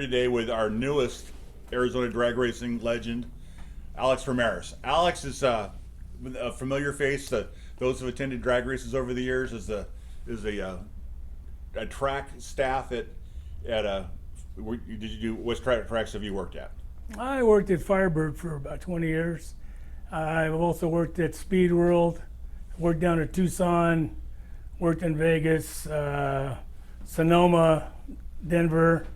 today with our newest Arizona drag racing legend, Alex Ramirez. Alex is a familiar face to those who have attended drag races over the years. Is a track staff at what tracks have you worked at? I worked at Firebird for about 20 years. I've also worked at Speed World, worked down at Tucson, worked in Vegas, Sonoma, Denver.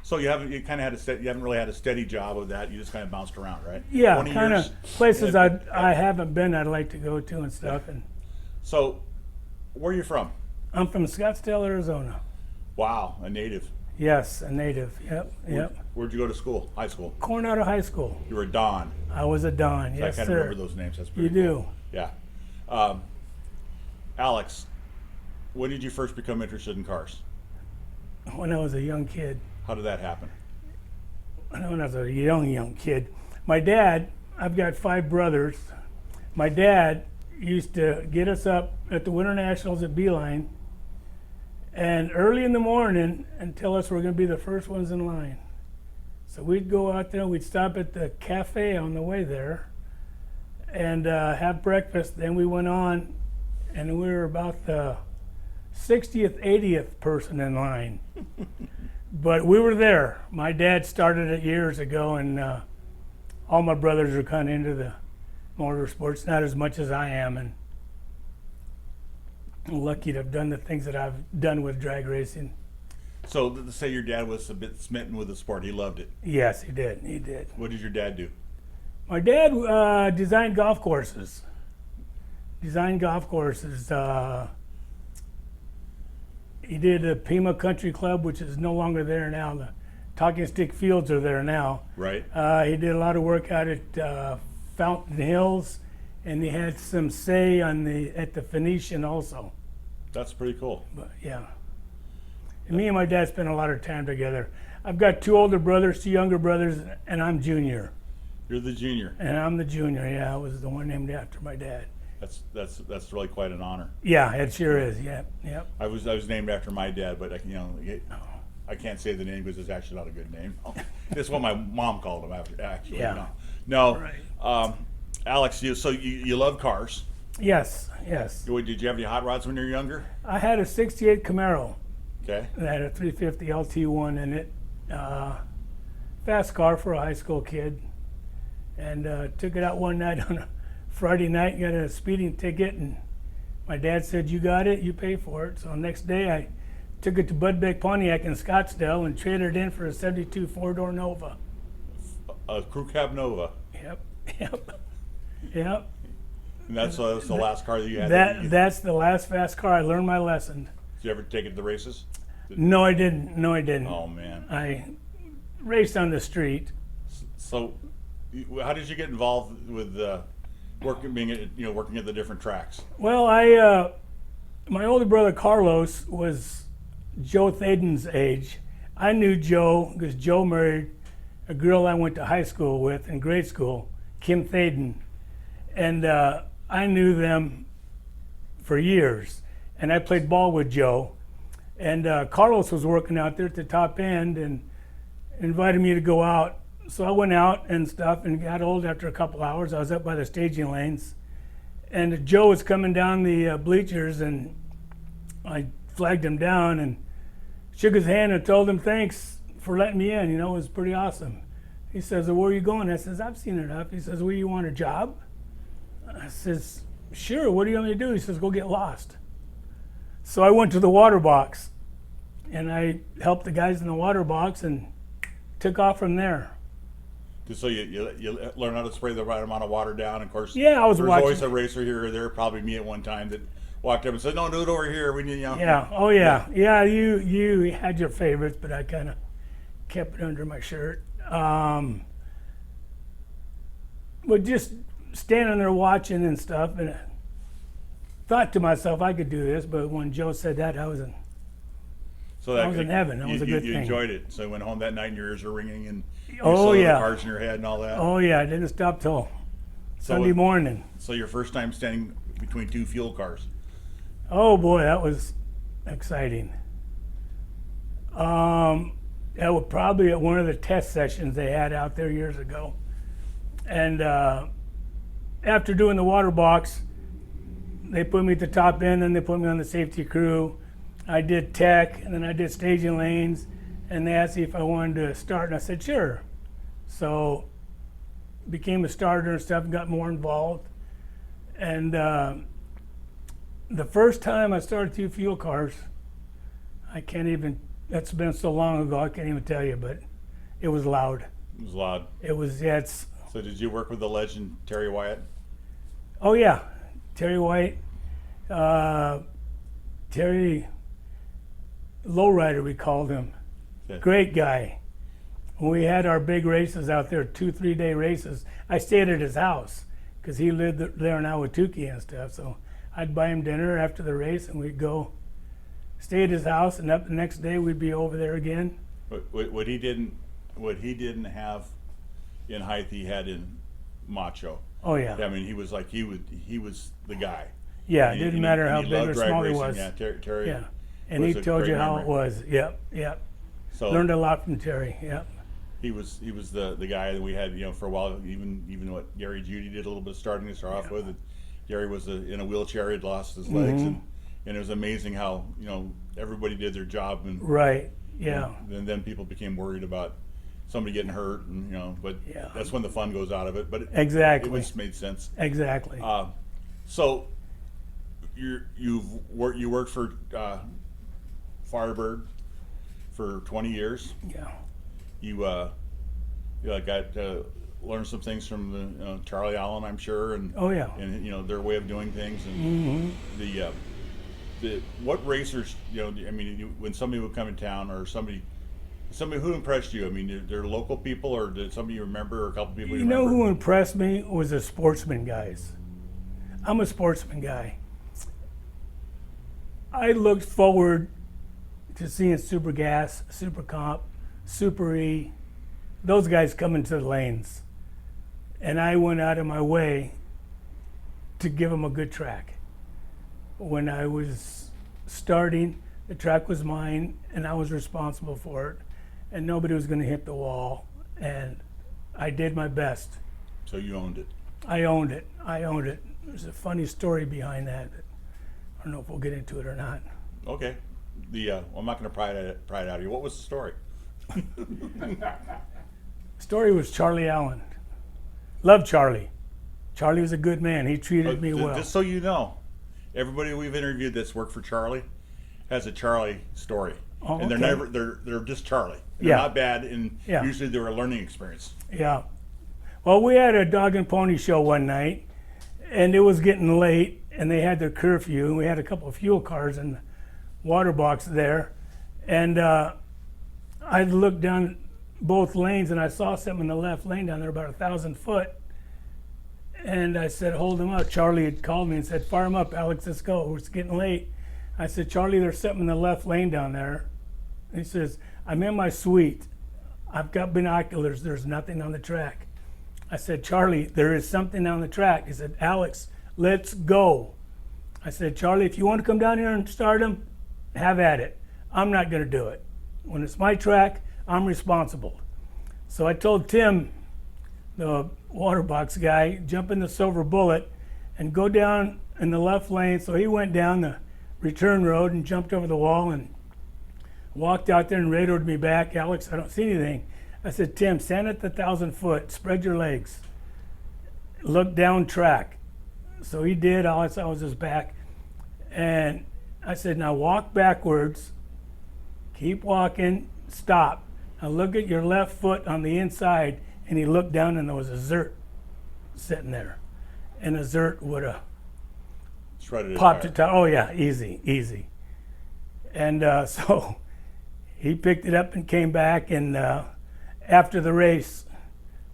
So you haven't really had a steady job of that. You just kind of bounced around, right? Yeah, kind of places I haven't been I'd like to go to and stuff. And so, where are you from? I'm from Scottsdale, Arizona. Wow, a native. Yes, a native. Yep. Where'd you go to school? High school? Coronado High School. You were a Don. I was a Don, yes, I kind sir. of remember those names. That's pretty You cool. do. Yeah. Alex, when did you first become interested in cars? When I was a young kid. How did that happen? When I was a young kid. My dad, I've got 5 brothers. My dad used to get us up at the Winter Nationals at Beeline and early in the morning and tell us we're going to be the first ones in line. So we'd go out there, we'd stop at the cafe on the way there and have breakfast. Then we went on and we were about the 60th, 80th person in line. But we were there. My dad started it years ago, and all my brothers are kind of into the motorsports, not as much as I am. And I'm lucky to have done the things that I've done with drag racing. So, let's say your dad was a bit smitten with the sport. He loved it. Yes, he did. He did. What did your dad do? My dad designed golf courses. He did a Pima Country Club, which is no longer there now. The Talking Stick Fields are there now. Right. He did a lot of work out at Fountain Hills, and he had some say at the Phoenician also. That's pretty cool. But yeah, and me and my dad spent a lot of time together. I've got 2 older brothers, 2 younger brothers, and I'm junior. You're the junior. And I'm the junior. Yeah, I was the one named after my dad. That's really quite an honor. Yeah, it sure is. Yep. I was named after my dad, but I can't say the name because it's actually not a good name. It's what my mom called him after. Actually, Yeah. no. Right. Alex, you love cars. Yes. Did you have any hot rods when you were younger? I had a '68 Camaro. Okay. It had a 350 LT1 in it. Fast car for a high school kid. And took it out one night on a Friday night, got a speeding ticket, and my dad said, "You got it, you pay for it." So next day I took it to Bud Beck Pontiac in Scottsdale and traded it in for a '72 4-door Nova. A crew cab Nova. Yep. And that's the last car that you had? That's the last fast car. I learned my lesson. Did you ever take it to the races? No, I didn't. Oh, man. I raced on the street. So how did you get involved with working at the different tracks? Well, my older brother Carlos was Joe Thaden's age. I knew Joe because Joe married a girl I went to high school with in grade school, Kim Thaden, and I knew them for years. And I played ball with Joe, and Carlos was working out there at the top end and invited me to go out. So I went out and stuff and got old after a couple hours. I was up by the staging lanes, and Joe was coming down the bleachers, and I flagged him down and shook his hand and told him thanks for letting me in. It was pretty awesome. He says, "Well, where are you going?" I says, "I've seen enough." He says, "Well, you want a job?" I says, "Sure, what do you want me to do?" He says, "Go get lost." So I went to the water box, and I helped the guys in the water box and took off from there. So you learn how to spray the right amount of water down. Of course, yeah, I was there was watching. always a racer here or there, probably me at one time, that walked up and said, "No, do it over here. We need." Yeah. Oh yeah. Yeah. You had your favorites, but I kind of kept it under my shirt. But just standing there watching and stuff, and I thought to myself, I could do this. But when Joe said that, I was in heaven. That was a good thing. You enjoyed it. So you went home that night and your ears were ringing and you Oh saw yeah, the cars in your head and all that. oh yeah. I didn't stop till Sunday morning. So your first time standing between 2 fuel cars. Oh boy, that was exciting. That was probably at one of the test sessions they had out there years ago. And after doing the water box, they put me at the top end, and they put me on the safety crew. I did tech, and then I did staging lanes, and they asked me if I wanted to start, and I said sure. So became a starter and stuff, and got more involved. And the first time I started 2 fuel cars, I can't even, that's been so long ago, I can't even tell you, but it was loud. It was loud. It was, yeah, it's, So did you work with the legend Terry Wyatt? oh yeah, Terry White, Terry Lowrider, we called him. Okay. Great guy. When we had our big races out there, 2-3 day races, I stayed at his house because he lived there in Ahwatukee and stuff. So I'd buy him dinner after the race, and we'd go stay at his house, and up the next day we'd be over there again. What he didn't have in height, he had in macho. Oh yeah, I mean, he was the guy. yeah. It And didn't matter how he big loved or drag small he racing. was. Yeah, Terry. Yeah, and was he a told you great how memory. it was. Yep, yep. So Learned a lot from Terry. Yep. he was the guy that we had, for a while. Even what Gary Judy did a little bit of starting to start off with. And Gary was in a wheelchair. He'd lost his legs, Mm-hmm. and it was amazing how everybody did their job, and Right. Yeah. then people became worried about somebody getting hurt, and but Yeah. that's when the fun goes out of it. But Exactly. it just made sense. Exactly. So you worked for Firebird for 20 years. yeah. You got learned some things from the Charlie Allen, I'm sure, and Oh yeah. and their way of doing things, and Mm-hmm. the what racers, I mean, when somebody would come in town, or somebody who impressed you. I mean, they're local people, or did somebody you remember, or a couple people You you know remember? who impressed me was the sportsman guys. I'm a sportsman guy. I looked forward to seeing Super Gas, Super Comp, Super E, those guys come into the lanes. And I went out of my way to give them a good track. When I was starting, the track was mine, and I was responsible for it, and nobody was going to hit the wall, and I did my best. So you owned it. I owned it. There's a funny story behind that. I don't know if we'll get into it or not. Okay. I'm not going to pry it out of you. What was the story? Story was Charlie Allen. Loved Charlie. Charlie was a good man. He treated me well. Just so you know, everybody we've interviewed that's worked for Charlie has a Charlie story, Oh, and they're okay. never they're just Charlie. They're Yeah. not bad, and Yeah. usually they're a learning experience. Yeah. Well, we had a dog and pony show one night, and it was getting late, and they had their curfew, and we had a couple of fuel cars in the water box there, and I looked down both lanes, and I saw something in the left lane down there about 1,000 foot, and I said, hold him up. Charlie had called me and said, fire him up, Alex, let's go, it's getting late. I said, Charlie, there's something in the left lane down there. He says, I'm in my suite. I've got binoculars. There's nothing on the track. I said, Charlie, there is something on the track. He said, Alex, let's go. I said, Charlie, if you want to come down here and start him, have at it. I'm not going to do it. When it's my track, I'm responsible. So I told Tim, the water box guy, jump in the Silver Bullet and go down in the left lane. So he went down the return road and jumped over the wall and walked out there and radioed me back. Alex, I don't see anything. I said, Tim, stand at the 1,000 foot, spread your legs, look down track. So he did. All I saw was his back. And I said, now walk backwards, keep walking, stop. Now look at your left foot on the inside. And he looked down, and there was a Zert sitting there. And a Zert would have Shredded his popped tire. it down. Oh yeah, easy. And so he picked it up and came back, and after the race,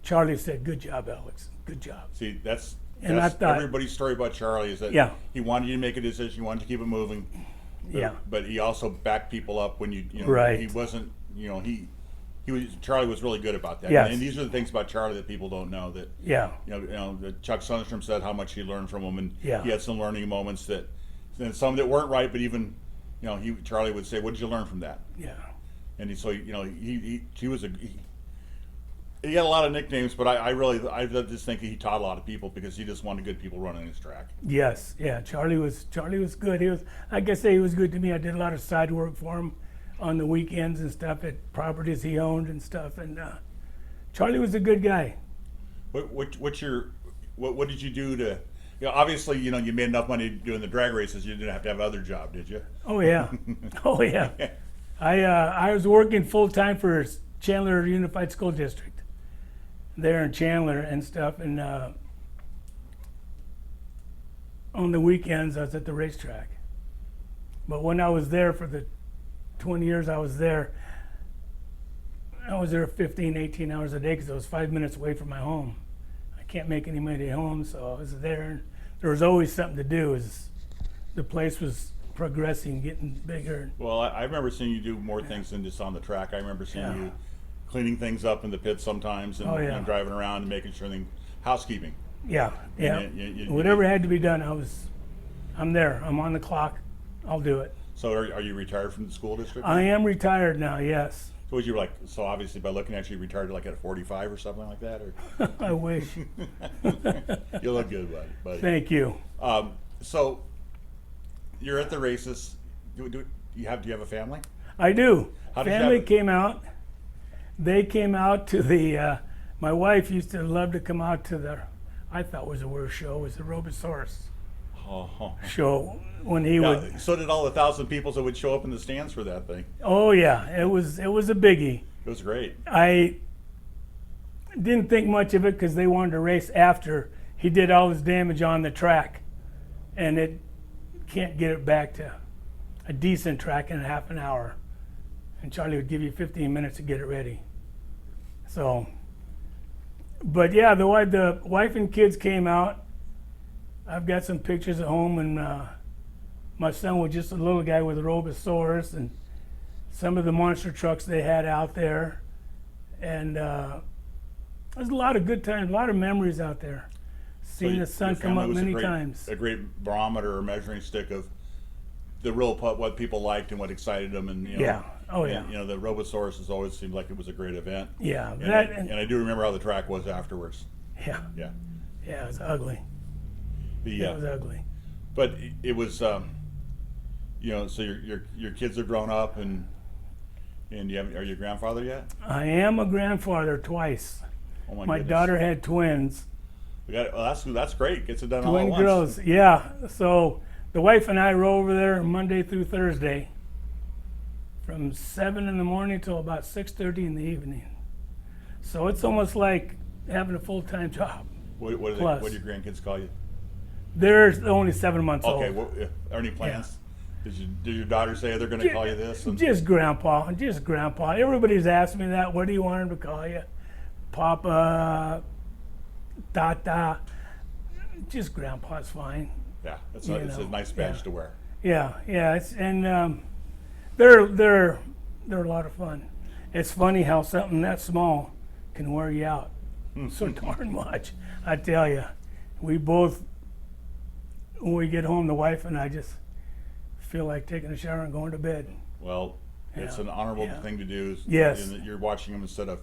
Charlie said, good job, Alex, good job. See, that's And I thought- everybody's story about Charlie is that Yeah. he wanted you to make a decision, he wanted to keep it moving. But, Yeah. But he also backed people up when you know, Right. he wasn't, Charlie was really good about that. Yes. And these are the things about Charlie that people don't know, that Yeah, that Chuck Sundstrom said how much he learned from him, and Yeah. he had some learning moments and some that weren't right, but even Charlie would say, what did you learn from that? yeah. and so he was he had a lot of nicknames, but I just think he taught a lot of people because he just wanted good people running his track. Yes, yeah. Charlie was good. He was, like I say, he was good to me. I did a lot of side work for him on the weekends and stuff at properties he owned and stuff. And Charlie was a good guy. What did you do to? Obviously, you made enough money doing the drag races. You didn't have to have another job, did you? Oh yeah, oh yeah. I was working full time for Chandler Unified School District there in Chandler and stuff, and on the weekends I was at the racetrack. But when I was there for the 20 years I was there 15, 18 hours a day because I was 5 minutes away from my home. I can't make any money at home, so I was there, and there was always something to do. The place was progressing, getting bigger. Well, I remember seeing you do more things than just on the track. I remember seeing you cleaning things up in the pits sometimes, and driving around and making sure housekeeping. Yeah, yeah. Whatever had to be done, I'm there. I'm on the clock. I'll do it. So are you retired from the school district? I am retired now, yes. So was you like, so obviously by looking at you, retired like at 45 or something like that? Or? I wish. You look good, buddy. Thank you. So you're at the races. Do you have a family? I do. How did Family came out. They came out to the, my wife used to love to come out to I thought was the worst show, was the Robosaurus show when he would. So did all the 1,000 people that would show up in the stands for that thing. Oh yeah, it was a biggie. It was great. I didn't think much of it because they wanted to race after he did all his damage on the track, and it can't get it back to a decent track in half an hour. And Charlie would give you 15 minutes to get it ready. So, but yeah, the wife and kids came out. I've got some pictures at home, and my son was just a little guy with a Robosaurus, and some of the monster trucks they had out there. And there's a lot of good times, a lot of memories out there. Seen the sun come up many times. A great barometer or measuring stick of the real what people liked and what excited them, and yeah. Oh yeah. And, the Robosaurus has always seemed like it was a great event. Yeah. And I do remember how the track was afterwards. Yeah. Yeah. Yeah, it was ugly. It was ugly. But it was, so your kids are grown up, and are you a grandfather yet? I am a grandfather twice. Oh my goodness. daughter had twins. That's great. Gets it done all at once. Twin girls. Yeah. So the wife and I rode over there Monday through Thursday, from 7 in the morning till about 6:30 in the evening. So it's almost like having a full-time job. What do your grandkids call you? They're only 7 months old. Okay. Well, are any plans? Yeah. Did your daughter say they're going to call you this? Just Grandpa. Just Grandpa. Everybody's asked me that. What do you want them to call you? Papa, Tata. Just Grandpa's fine. Yeah, it's a nice badge to wear. Yeah. They're a lot of fun. It's funny how something that small can wear you out so darn much. I tell you, we both, when we get home, the wife and I just feel like taking a shower and going to bed. Well, it's an honorable thing to do. Yes. In that you're watching them instead of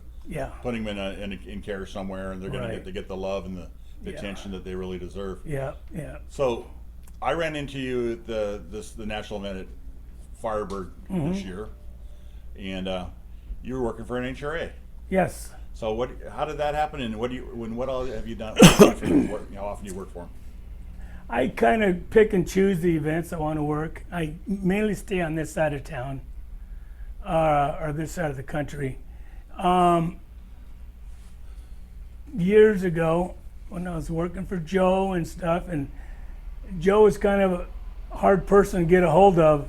putting them in care somewhere, and they're going to get the love and the attention that they really deserve. Yeah. So, I ran into you at the national event at Firebird this year, and you were working for NHRA. Yes. So how did that happen, and what all have you done? How often do you work for them? I kind of pick and choose the events I want to work. I mainly stay on this side of town, or this side of the country. Years ago, when I was working for Joe and stuff, and Joe was kind of a hard person to get a hold of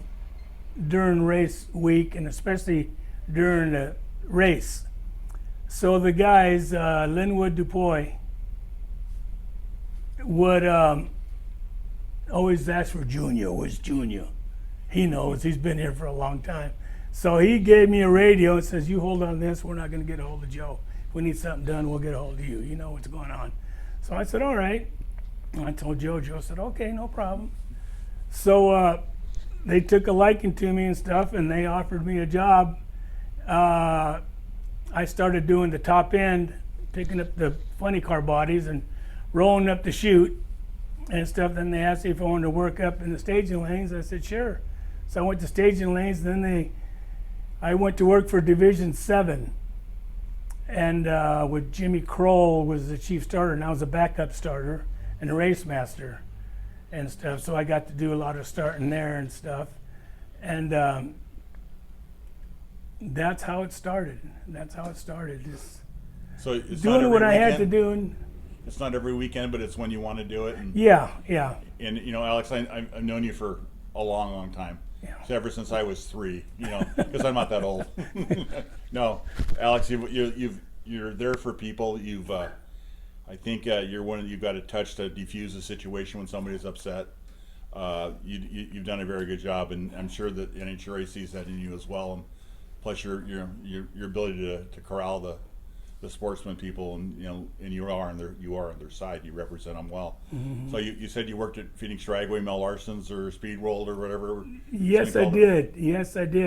during race week, and especially during the race. So the guys, Linwood Dupuy, would always ask for Junior. Where's Junior? He knows, he's been here for a long time. So he gave me a radio and says, you hold on to this, we're not going to get a hold of Joe. If we need something done, we'll get a hold of you. You know what's going on. So I said, all right. And I told Joe. Joe said, okay, no problem. So they took a liking to me and stuff, and they offered me a job I started doing the top end, picking up the funny car bodies and rolling up the chute and stuff. Then they asked me if I wanted to work up in the staging lanes. I said sure. So I went to staging lanes. Then I went to work for Division 7, and with Jimmy Kroll was the chief starter, and I was a backup starter and a race master and stuff. So I got to do a lot of starting there and stuff, and that's how it started. Just So it's not doing every what I had to weekend? do. And It's not every weekend, but it's when you want to do it. And, yeah. and you know, Alex, I've known you for a long, long time. Yeah. So ever since I was 3, you know, because I'm not that old. No, Alex, you're there for people. I think you've got a touch to defuse a situation when somebody's upset. You've done a very good job, and I'm sure that NHRA sees that in you as well. And plus your ability to corral the sportsman people, and you are on their side. You represent them well. Mm-hmm. So you said you worked at Phoenix Dragway, Mel Larson's, or Speed World, or whatever. Yes, I did.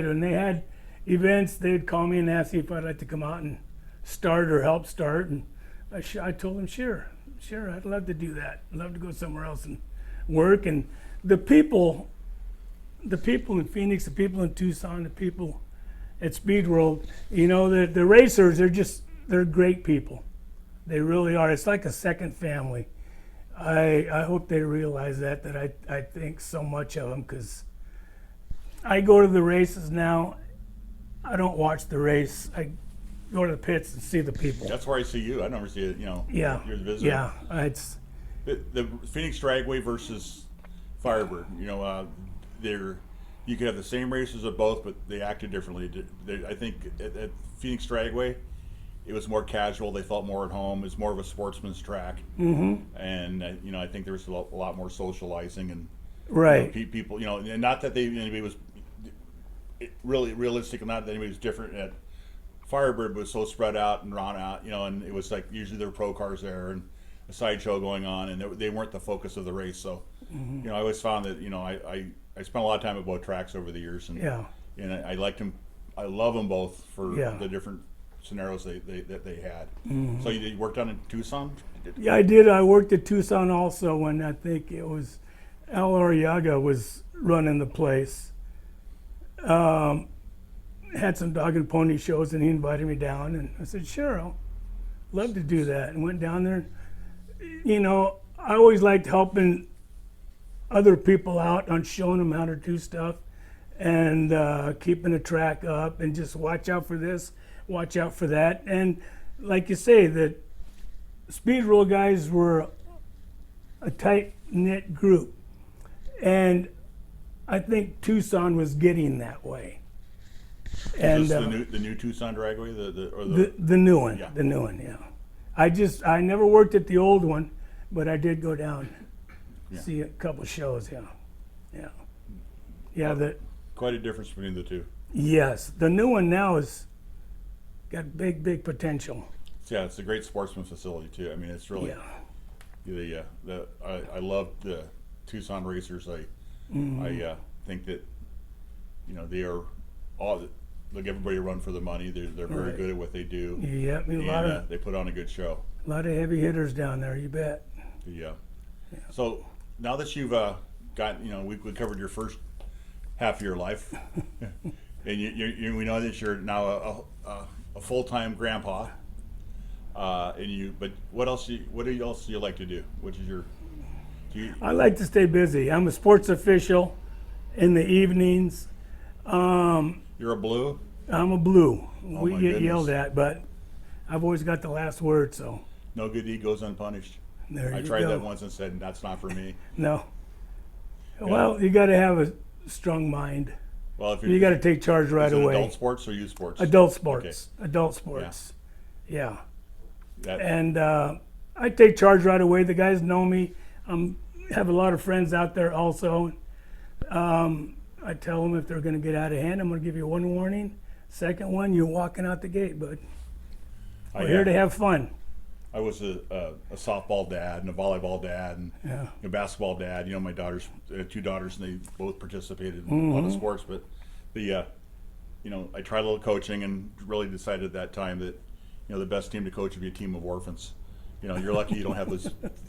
When they had events, they'd call me and ask me if I'd like to come out and start or help start, and I told them sure, I'd love to do that. I'd love to go somewhere else and work. And the people in Phoenix, the people in Tucson, the people at Speed World, the racers, they're great people. They really are. It's like a second family. I hope they realize that I think so much of them, because I go to the races now. I don't watch the race. I go to the pits and see the people. That's where I see you. I never see it. Yeah. You're the visitor. Yeah. It's the Phoenix Dragway versus Firebird. You could have the same races of both, but they acted differently. I think at Phoenix Dragway, it was more casual. They felt more at home. It was more of a sportsman's track, and I think there was a lot more socializing and right. People. And not that anybody was really realistic. Not that anybody was different. At Firebird was so spread out and drawn out. And it was like usually there were pro cars there and a sideshow going on, and they weren't the focus of the race. So, I always found that I spent a lot of time at both tracks over the years, and I liked them. I love them both for the different scenarios that they had. So you worked on in Tucson? Yeah, I did. I worked at Tucson also when I think it was Al Arriaga was running the place. Had some dog and pony shows, and he invited me down, and I said, sure, I'll love to do that, and went down there. I always liked helping other people out on showing them how to do stuff, and keeping the track up, and just watch out for this, watch out for that. And like you say, the Speed World guys were a tight-knit group, and I think Tucson was getting that way. And Is this the new Tucson Dragway, the new one, Yeah. the new one, yeah. I never worked at the old one, but I did go down, see a couple shows, yeah. Quite a difference between the two. Yes, the new one now has got big potential. Yeah, it's a great sportsman facility too. I mean, it's really I love the Tucson racers. I think that they are all. Look, everybody run for the money. They're very good at what they do. Yeah, they put on a good show. A lot of heavy hitters down there, you bet. Yeah. So now that you've we covered your first half of your life, and we know that you're now a full-time grandpa. But what else do you like to do? Which is I like to stay busy. I'm a sports official in the evenings. You're a blue? I'm a blue. Oh, we my get goodness. yelled at, but I've always got the last word, so. No good deed goes unpunished. There I you tried go. that once and said, that's not for me. No. Well, you got to have a strong mind. Well, if You got to take charge right is it away. adult sports or youth sports? Adult sports. Adult sports. Yeah. That- And I take charge right away. The guys know me. Have a lot of friends out there also. I tell them if they're going to get out of hand, I'm going to give you one warning. Second one, you're walking out the gate, bud. We're here to have fun. I was a softball dad and a volleyball dad and Yeah. a basketball dad. My daughters, 2 daughters, and they both participated in a lot of sports. But I tried a little coaching and really decided at that time that, the best team to coach would be a team of orphans. You're lucky you don't have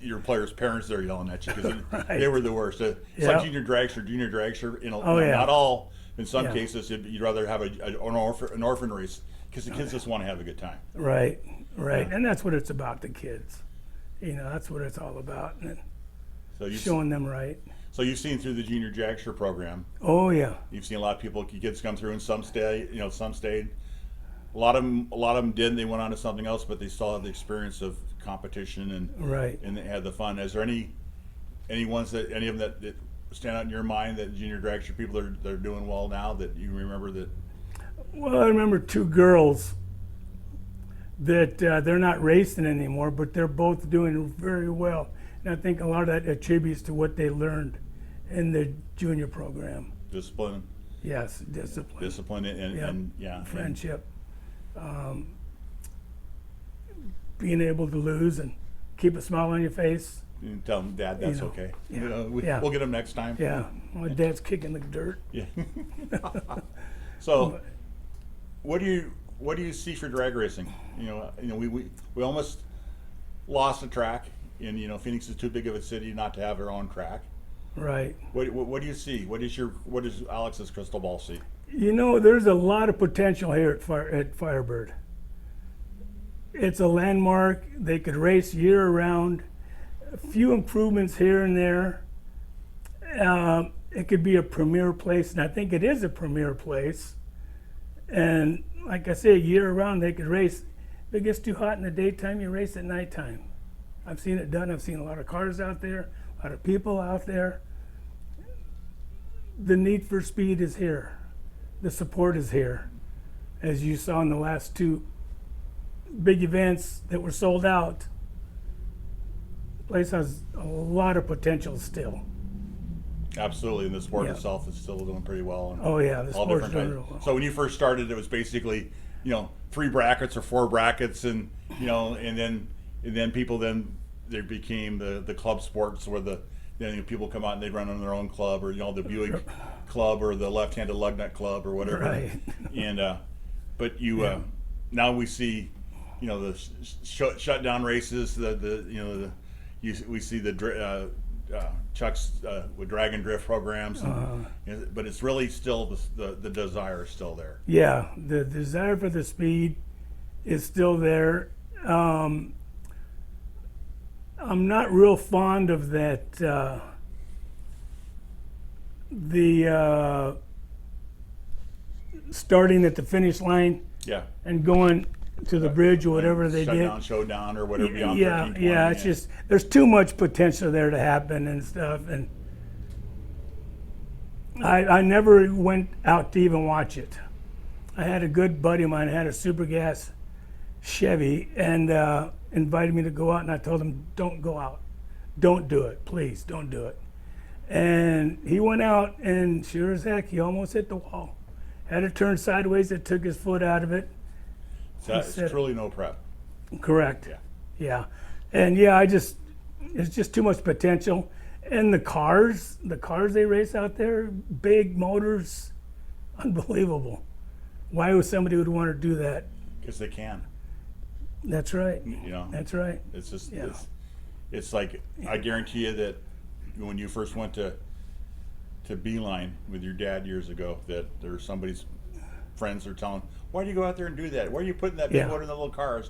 your players' parents there yelling at you, because Right. they were the worst. It's Yeah. like junior dragster, Oh, yeah. not all. In some Yeah. cases, you'd rather have an orphan race, because the kids just want to have a good time. Right. Yeah. And that's what it's about, the kids. That's what it's all about, and So showing them right. So you've seen through the junior dragster program. Oh yeah. You've seen a lot of kids come through, and some stayed. Some stayed. A lot of them didn't. They went on to something else, but they still have the experience of competition Right. and they had the fun. Is there any of them that stand out in your mind, that junior dragster people that are doing well now, that you remember that? Well, I remember two girls that they're not racing anymore, but they're both doing very well. And I think a lot of that attributes to what they learned in the junior program. Discipline. Yes, discipline. And Friendship. Being able to lose and keep a smile on your face. And tell them, Dad, that's okay. Yeah. We'll get them next time. Yeah, my dad's kicking the dirt. Yeah. So, what do you see for drag racing? We almost lost a track, and Phoenix is too big of a city not to have their own track. Right. What do you see? What does Alex's crystal ball see? There's a lot of potential here at Firebird. It's a landmark. They could race year round. A few improvements here and there. It could be a premier place, and I think it is a premier place. And like I say, year round they could race. If it gets too hot in the daytime, you race at nighttime. I've seen it done. I've seen a lot of cars out there, a lot of people out there. The need for speed is here. The support is here. As you saw in the last two big events that were sold out, the place has a lot of potential still. Absolutely, and the sport Yeah. itself is still doing pretty well. Oh yeah, the all sport's different doing kinds. real well. So when you first started, it was basically 3 brackets or 4 brackets, and and then people there became the club sports, where people come out and they run on their own club, or the Buick club, or the left-handed lug nut club, or whatever. Right. And but now we see the shutdown races, we see the Chuck's with drag and drift programs, but it's really still the desire is still there. Yeah, the desire for the speed is still there. I'm not real fond of that. The starting at the finish line Yeah. and going to the bridge or whatever they did. Shutdown, showdown, or whatever. Beyond Yeah, 13, yeah. 20, It's just there's too much potential there to happen and stuff, and I never went out to even watch it. I had a good buddy of mine had a super gas Chevy and invited me to go out, and I told him, don't go out, don't do it, please don't do it. And he went out, and sure as heck he almost hit the wall. Had to turn sideways. It took his foot out of it. It's truly no prep. Correct. Yeah. Yeah. And yeah, it's just too much potential. And the cars they race out there, big motors, unbelievable. Why would somebody would want to do that? Because they can. That's right. That's right. It's just Yeah. it's like, I guarantee you that when you first went to Beeline with your dad years ago, that there's somebody's friends are telling, why do you go out there and do that? Why are you putting that big Yeah. motor in the little car?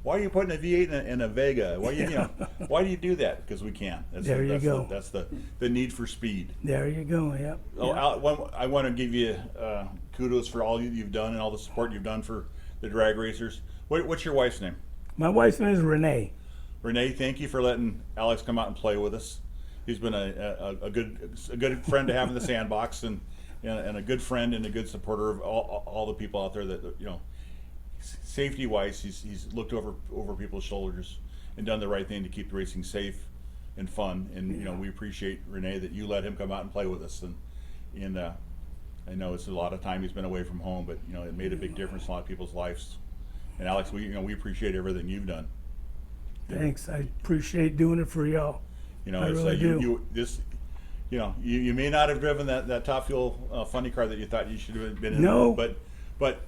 Why are you putting a V8 in a Vega? Why why do you do that? Because we can. There you go. That's the need for speed. There you go. Yep. Oh, I want to give you kudos for all you've done and all the support you've done for the drag racers. What's your wife's name? My wife's name is Renee. Renee, thank you for letting Alex come out and play with us. He's been a good friend to have in the sandbox, and a good friend and a good supporter of all the people out there that safety wise, he's looked over people's shoulders and done the right thing to keep the racing safe and fun. And we appreciate, Renee, that you let him come out and play with us. And I know it's a lot of time he's been away from home, but it made a big difference in a lot of people's lives. And Alex, we appreciate everything you've done. Thanks. I appreciate doing it for y'all. I It's really like do. you may not have driven that Top Fuel funny car that you thought you should have been in. No. But but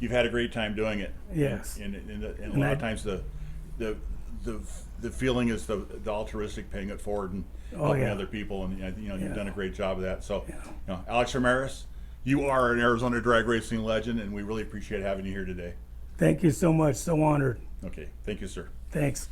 you've had a great time doing it. Yes. And a lot of times the feeling is the altruistic paying it forward and helping yeah. other people, and you know, you've Yeah. done a great job of that. So, you know, Alex Ramirez, you are an Arizona drag racing legend, and we really appreciate having you here today. Thank you so much. So honored. Okay, thank you, sir. Thanks.